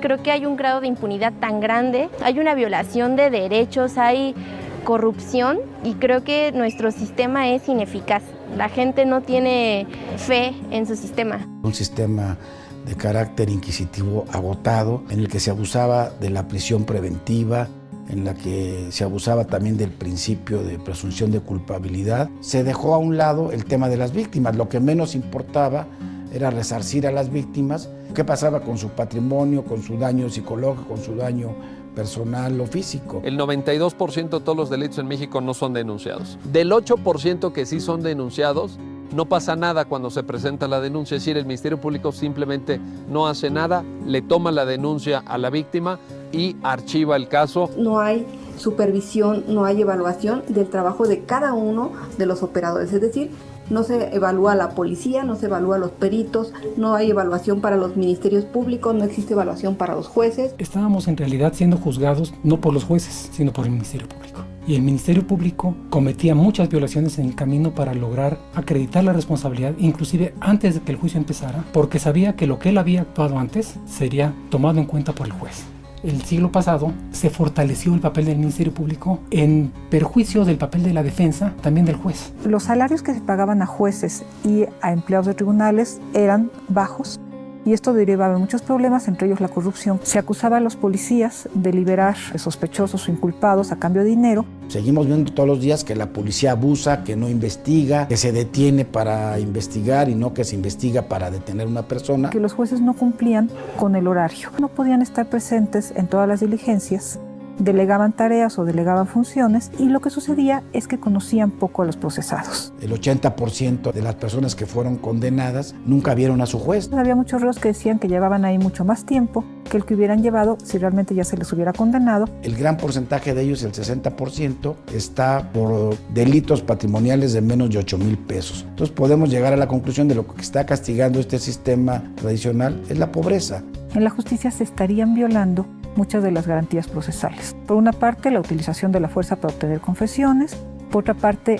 creo que hay un grado de impunidad tan grande, hay una violación de derechos, hay corrupción y creo que nuestro sistema es ineficaz. La gente no tiene fe en su sistema. Un sistema de carácter inquisitivo agotado, en el que se abusaba de la prisión preventiva, en la que se abusaba también del principio de presunción de culpabilidad. Se dejó a un lado el tema de las víctimas. Lo que menos importaba era resarcir a las víctimas. ¿Qué pasaba con su patrimonio, con su daño psicológico, con su daño personal o físico? El 92% de todos los delitos en México no son denunciados. Del 8% que sí son denunciados, no pasa nada cuando se presenta la denuncia. Es decir, el Ministerio Público simplemente no hace nada, le toma la denuncia a la víctima y archiva el caso. No hay supervisión, no hay evaluación del trabajo de cada uno de los operadores. Es decir, no se evalúa a la policía, no se evalúa a los peritos, no hay evaluación para los ministerios públicos, no existe evaluación para los jueces. Estábamos en realidad siendo juzgados no por los jueces, sino por el Ministerio Público. Y el Ministerio Público cometía muchas violaciones en el camino para lograr acreditar la responsabilidad, inclusive antes de que el juicio empezara, porque sabía que lo que él había actuado antes sería tomado en cuenta por el juez. El siglo pasado se fortaleció el papel del Ministerio Público en perjuicio del papel de la defensa, también del juez. Los salarios que se pagaban a jueces y a empleados de tribunales eran bajos y esto derivaba en muchos problemas, entre ellos la corrupción. Se acusaba a los policías de liberar sospechosos o inculpados a cambio de dinero. Seguimos viendo todos los días que la policía abusa, que no investiga, que se detiene para investigar y no que se investiga para detener a una persona. Que los jueces no cumplían con el horario. No podían estar presentes en todas las diligencias, delegaban tareas o delegaban funciones y lo que sucedía es que conocían poco a los procesados. El 80% de las personas que fueron condenadas nunca vieron a su juez. Había muchos reos que decían que llevaban ahí mucho más tiempo que el que hubieran llevado si realmente ya se les hubiera condenado. El gran porcentaje de ellos, el 60%, está por delitos patrimoniales de menos de 8,000 pesos. Entonces podemos llegar a la conclusión de lo que está castigando este sistema tradicional es la pobreza. En la justicia se estarían violando muchas de las garantías procesales. Por una parte, la utilización de la fuerza para obtener confesiones. Por otra parte,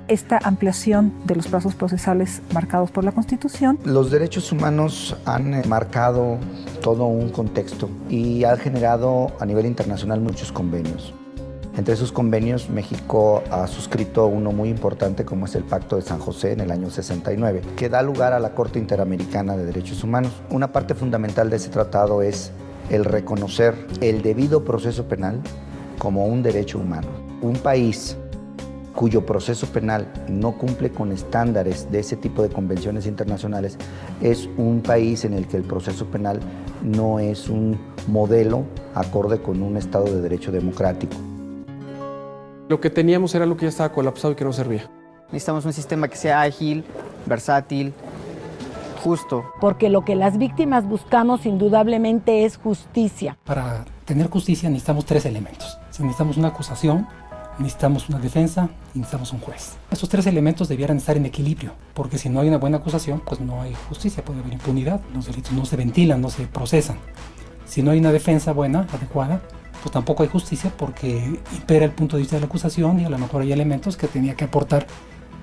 esta ampliación de los plazos procesales marcados por la Constitución. Los derechos humanos han marcado todo un contexto y han generado a nivel internacional muchos convenios. Entre esos convenios, México ha suscrito uno muy importante como es el Pacto de San José en el año 69, que da lugar a la Corte Interamericana de Derechos Humanos. Una parte fundamental de ese tratado es el reconocer el debido proceso penal como un derecho humano. Un país cuyo proceso penal no cumple con estándares de ese tipo de convenciones internacionales es un país en el que el proceso penal no es un modelo acorde con un Estado de Derecho democrático. Lo que teníamos era lo que ya estaba colapsado y que no servía. Necesitamos un sistema que sea ágil, versátil, justo. Porque lo que las víctimas buscamos indudablemente es justicia. Para tener justicia necesitamos 3 elementos. Necesitamos una acusación, necesitamos una defensa y necesitamos un juez. Estos 3 elementos debieran estar en equilibrio, porque si no hay una buena acusación, pues no hay justicia, puede haber impunidad, los delitos no se ventilan, no se procesan. Si no hay una defensa buena, adecuada, pues tampoco hay justicia porque impera el punto de vista de la acusación y a lo mejor hay elementos que tenía que aportar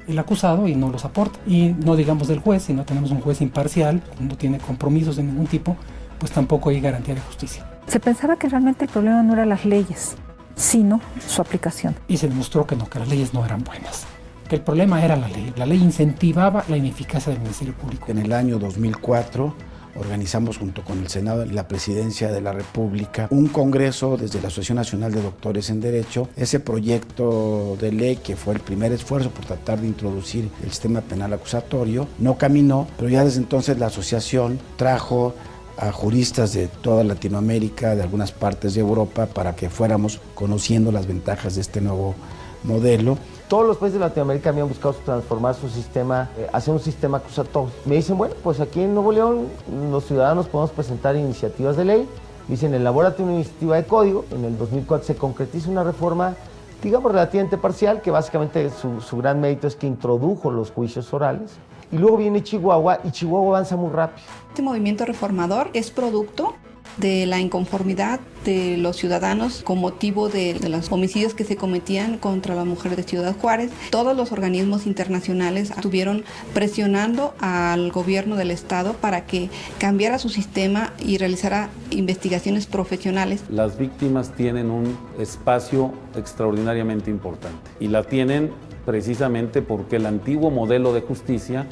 el acusado y no los aporta. Y no digamos del juez, si no tenemos un juez imparcial, no tiene compromisos de ningún tipo, pues tampoco hay garantía de justicia. Se pensaba que realmente el problema no eran las leyes, sino su aplicación. Y se demostró que no, que las leyes no eran buenas, que el problema era la ley. La ley incentivaba la ineficacia del Ministerio Público. En el año 2004 organizamos junto con el Senado y la Presidencia de la República un congreso desde la Asociación Nacional de Doctores en Derecho. Ese proyecto de ley, que fue el primer esfuerzo por tratar de introducir el sistema penal acusatorio, no caminó, pero ya desde entonces la asociación trajo a juristas de toda Latinoamérica, de algunas partes de Europa, para que fuéramos conociendo las ventajas de este nuevo modelo. Todos los países de Latinoamérica habían buscado transformar su sistema, hacer un sistema acusatorio. Me dicen, bueno, pues aquí en Nuevo León los ciudadanos podemos presentar iniciativas de ley. Dicen, elabórate una iniciativa de código. En el 2004 se concretiza una reforma, digamos, relativamente parcial, que básicamente su gran mérito es que introdujo los juicios orales. Y luego viene Chihuahua, y Chihuahua avanza muy rápido. Este movimiento reformador es producto de la inconformidad de los ciudadanos con motivo de los homicidios que se cometían contra la mujer de Ciudad Juárez. Todos los organismos internacionales estuvieron presionando al gobierno del estado para que cambiara su sistema y realizara investigaciones profesionales. Las víctimas tienen un espacio extraordinariamente importante y la tienen precisamente porque el antiguo modelo de justicia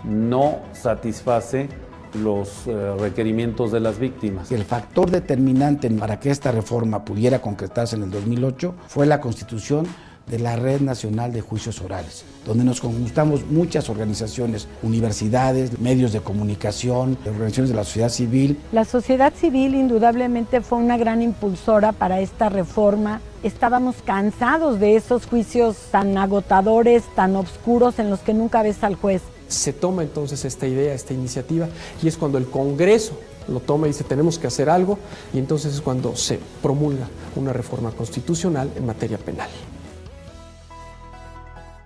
no satisface los requerimientos de las víctimas. El factor determinante para que esta reforma pudiera concretarse en el 2008 fue la constitución de la Red Nacional de Juicios Orales, donde nos conjuntamos muchas organizaciones, universidades, medios de comunicación, organizaciones de la sociedad civil. La sociedad civil indudablemente fue una gran impulsora para esta reforma. Estábamos cansados de esos juicios tan agotadores, tan oscuros, en los que nunca ves al juez. Se toma entonces esta idea, esta iniciativa, y es cuando el Congreso lo toma y dice tenemos que hacer algo, y entonces es cuando se promulga una reforma constitucional en materia penal.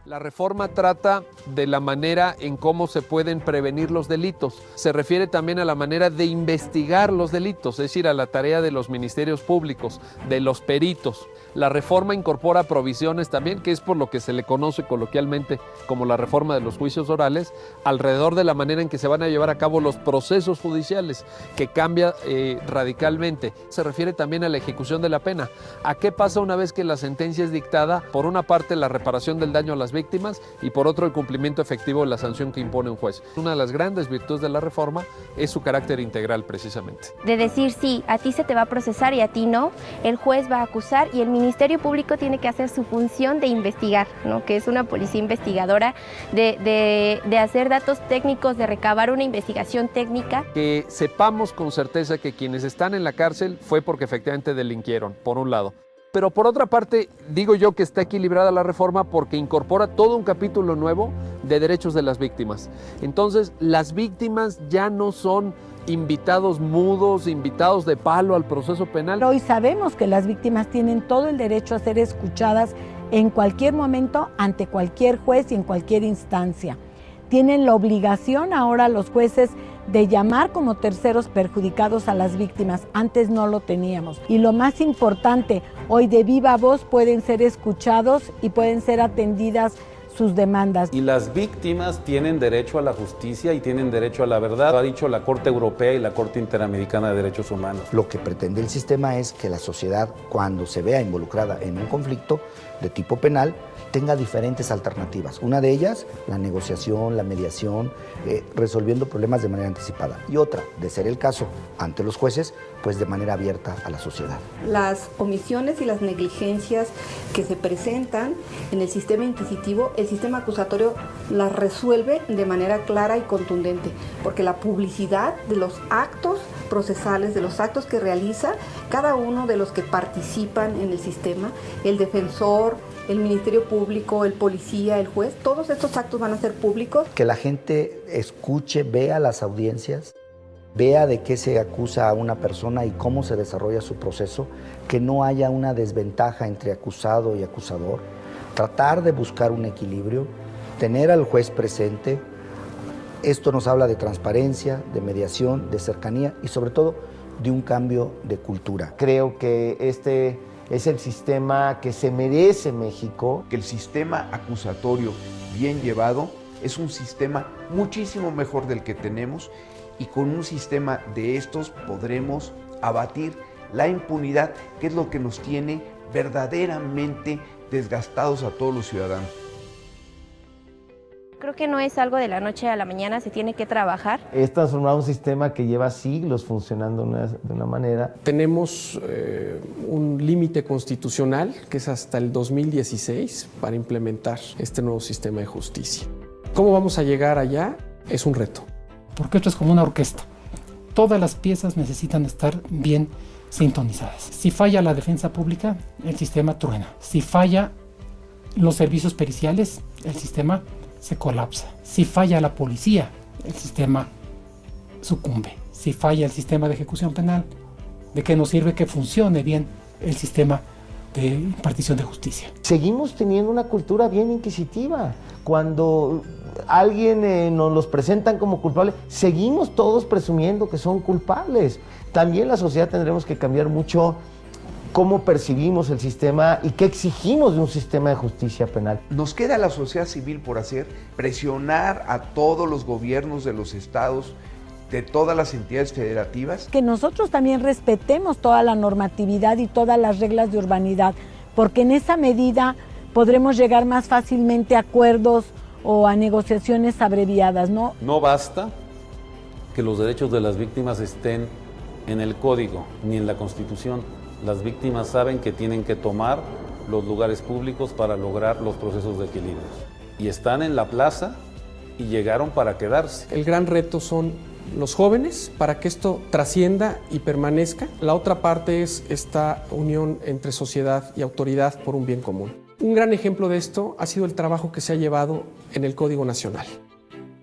La reforma trata de la manera en cómo se pueden prevenir los delitos. Se refiere también a la manera de investigar los delitos, es decir, a la tarea de los ministerios públicos, de los peritos. La reforma incorpora provisiones también, que es por lo que se le conoce coloquialmente como la reforma de los juicios orales, alrededor de la manera en que se van a llevar a cabo los procesos judiciales, que cambia radicalmente. Se refiere también a la ejecución de la pena. ¿A qué pasa una vez que la sentencia es dictada? Por una parte, la reparación del daño a las víctimas y por otro, el cumplimiento efectivo de la sanción que impone un juez. Una de las grandes virtudes de la reforma es su carácter integral, precisamente. De decir, sí, a ti se te va a procesar y a ti no, el juez va a acusar y el Ministerio Público tiene que hacer su función de investigar, ¿no? Que es una policía investigadora, de hacer datos técnicos, de recabar una investigación técnica. Que sepamos con certeza que quienes están en la cárcel fue porque efectivamente delinquieron, por un lado. Pero por otra parte, digo yo que está equilibrada la reforma porque incorpora todo un capítulo nuevo de derechos de las víctimas. Entonces, las víctimas ya no son invitados mudos, invitados de palo al proceso penal. Hoy sabemos que las víctimas tienen todo el derecho a ser escuchadas en cualquier momento, ante cualquier juez y en cualquier instancia. Tienen la obligación ahora los jueces de llamar como terceros perjudicados a las víctimas. Antes no lo teníamos. Y lo más importante, hoy de viva voz pueden ser escuchados y pueden ser atendidas sus demandas. Y las víctimas tienen derecho a la justicia y tienen derecho a la verdad, lo ha dicho la Corte Europea y la Corte Interamericana de Derechos Humanos. Lo que pretende el sistema es que la sociedad, cuando se vea involucrada en un conflicto de tipo penal, tenga diferentes alternativas. Una de ellas, la negociación, la mediación, resolviendo problemas de manera anticipada. Y otra, de ser el caso ante los jueces, pues de manera abierta a la sociedad. Las omisiones y las negligencias que se presentan en el sistema inquisitivo, el sistema acusatorio las resuelve de manera clara y contundente, porque la publicidad de los actos procesales, de los actos que realiza cada uno de los que participan en el sistema, el defensor, el Ministerio Público, el policía, el juez, todos estos actos van a ser públicos. Que la gente escuche, vea las audiencias, vea de qué se acusa a una persona y cómo se desarrolla su proceso, que no haya una desventaja entre acusado y acusador, tratar de buscar un equilibrio, tener al juez presente. Esto nos habla de transparencia, de mediación, de cercanía y sobre todo de un cambio de cultura. Creo que este es el sistema que se merece México. Que el sistema acusatorio bien llevado es un sistema muchísimo mejor del que tenemos y con un sistema de estos podremos abatir la impunidad, que es lo que nos tiene verdaderamente desgastados a todos los ciudadanos. Creo que no es algo de la noche a la mañana, se tiene que trabajar. Es transformar un sistema que lleva siglos funcionando de una manera. Tenemos un límite constitucional que es hasta el 2016 para implementar este nuevo sistema de justicia. ¿Cómo vamos a llegar allá? Es un reto. Porque esto es como una orquesta. Todas las piezas necesitan estar bien sintonizadas. Si falla la defensa pública, el sistema truena. Si falla los servicios periciales, el sistema se colapsa. Si falla la policía, el sistema sucumbe. Si falla el sistema de ejecución penal, ¿de qué nos sirve que funcione bien el sistema de impartición de justicia? Seguimos teniendo una cultura bien inquisitiva. Cuando alguien nos los presentan como culpables, seguimos todos presumiendo que son culpables. También la sociedad tendremos que cambiar mucho cómo percibimos el sistema y qué exigimos de un sistema de justicia penal. Nos queda la sociedad civil por hacer, presionar a todos los gobiernos de los estados, de todas las entidades federativas. Que nosotros también respetemos toda la normatividad y todas las reglas de urbanidad, porque en esa medida podremos llegar más fácilmente a acuerdos o a negociaciones abreviadas, ¿no? No basta que los derechos de las víctimas estén en el código ni en la Constitución. Las víctimas saben que tienen que tomar los lugares públicos para lograr los procesos de equilibrio. Y están en la plaza y llegaron para quedarse. El gran reto son los jóvenes para que esto trascienda y permanezca. La otra parte es esta unión entre sociedad y autoridad por un bien común. Un gran ejemplo de esto ha sido el trabajo que se ha llevado en el Código Nacional,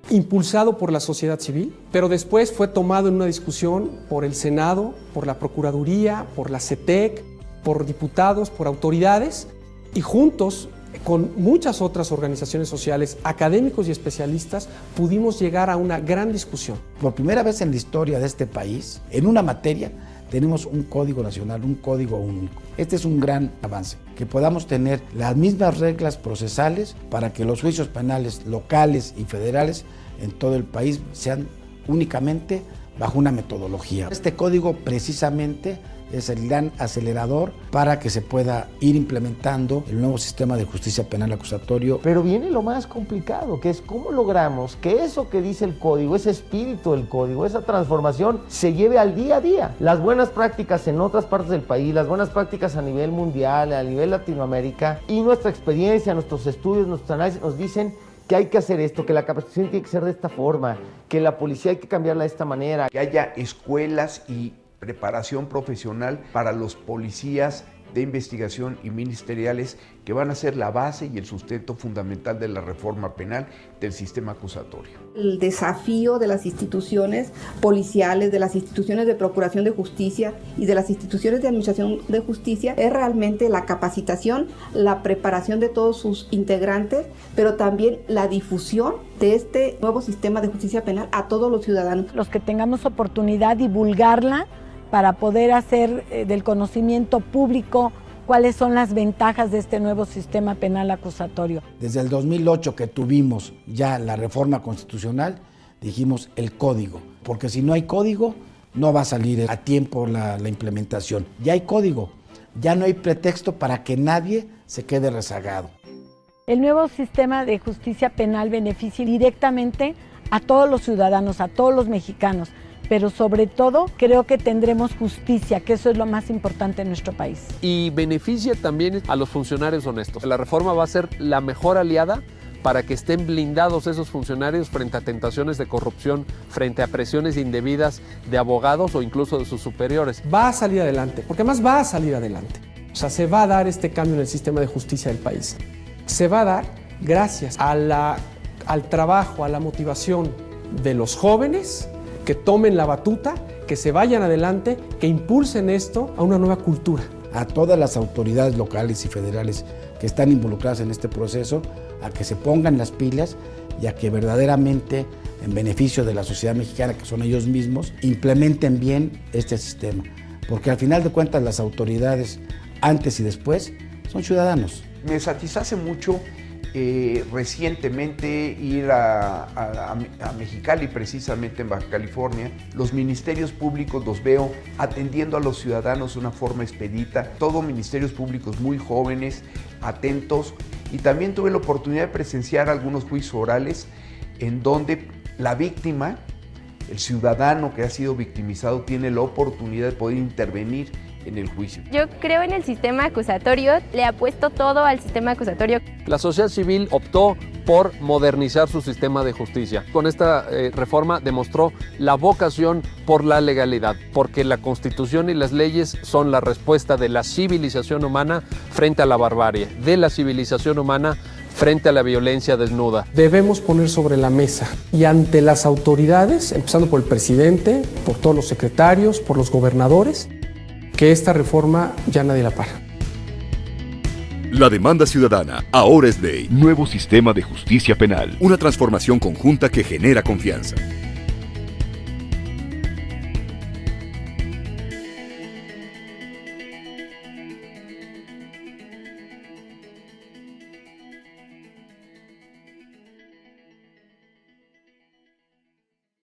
impulsado por la sociedad civil, pero después fue tomado en una discusión por el Senado, por la Procuraduría, por la CETEC, por diputados, por autoridades, y juntos, con muchas otras organizaciones sociales, académicos y especialistas, pudimos llegar a una gran discusión. Por primera vez en la historia de este país, en una materia, tenemos un código nacional, un código único. Este es un gran avance, que podamos tener las mismas reglas procesales para que los juicios penales locales y federales en todo el país sean únicamente bajo una metodología. Este código precisamente es el gran acelerador para que se pueda ir implementando el nuevo sistema de justicia penal acusatorio. Pero viene lo más complicado, que es cómo logramos que eso que dice el código, ese espíritu del código, esa transformación, se lleve al día a día. Las buenas prácticas en otras partes del país, las buenas prácticas a nivel mundial, a nivel Latinoamérica, y nuestra experiencia, nuestros estudios, nuestros análisis nos dicen que hay que hacer esto, que la capacitación tiene que ser de esta forma, que la policía hay que cambiarla de esta manera. Que haya escuelas y preparación profesional para los policías de investigación y ministeriales que van a ser la base y el sustento fundamental de la reforma penal del sistema acusatorio. El desafío de las instituciones policiales, de las instituciones de procuración de justicia y de las instituciones de administración de justicia es realmente la capacitación, la preparación de todos sus integrantes, pero también la difusión de este nuevo sistema de justicia penal a todos los ciudadanos. Los que tengamos oportunidad, divulgarla para poder hacer del conocimiento público cuáles son las ventajas de este nuevo sistema penal acusatorio. Desde el 2008 que tuvimos ya la reforma constitucional, dijimos el código, porque si no hay código, no va a salir a tiempo la implementación. Ya hay código, ya no hay pretexto para que nadie se quede rezagado. El nuevo sistema de justicia penal beneficia directamente a todos los ciudadanos, a todos los mexicanos, pero sobre todo creo que tendremos justicia, que eso es lo más importante en nuestro país. Y beneficia también a los funcionarios honestos. La reforma va a ser la mejor aliada para que estén blindados esos funcionarios frente a tentaciones de corrupción, frente a presiones indebidas de abogados o incluso de sus superiores. Va a salir adelante, porque además va a salir adelante. O sea, se va a dar este cambio en el sistema de justicia del país. Se va a dar gracias al trabajo, a la motivación de los jóvenes, que tomen la batuta, que se vayan adelante, que impulsen esto a una nueva cultura. A todas las autoridades locales y federales que están involucradas en este proceso, a que se pongan las pilas y a que verdaderamente, en beneficio de la sociedad mexicana, que son ellos mismos, implementen bien este sistema. Porque al final de cuentas las autoridades, antes y después, son ciudadanos. Me satisface mucho recientemente ir a Mexicali, precisamente en Baja California. Los ministerios públicos los veo atendiendo a los ciudadanos de una forma expedita, todos ministerios públicos muy jóvenes, atentos, y también tuve la oportunidad de presenciar algunos juicios orales en donde la víctima, el ciudadano que ha sido victimizado, tiene la oportunidad de poder intervenir en el juicio. Yo creo en el sistema acusatorio, le apuesto todo al sistema acusatorio. La sociedad civil optó por modernizar su sistema de justicia. Con esta reforma demostró la vocación por la legalidad, porque la Constitución y las leyes son la respuesta de la civilización humana frente a la barbarie, de la civilización humana frente a la violencia desnuda. Debemos poner sobre la mesa y ante las autoridades, empezando por el presidente, por todos los secretarios, por los gobernadores, que esta reforma ya nadie la para. La demanda ciudadana ahora es ley. Nuevo sistema de justicia penal. Una transformación conjunta que genera confianza.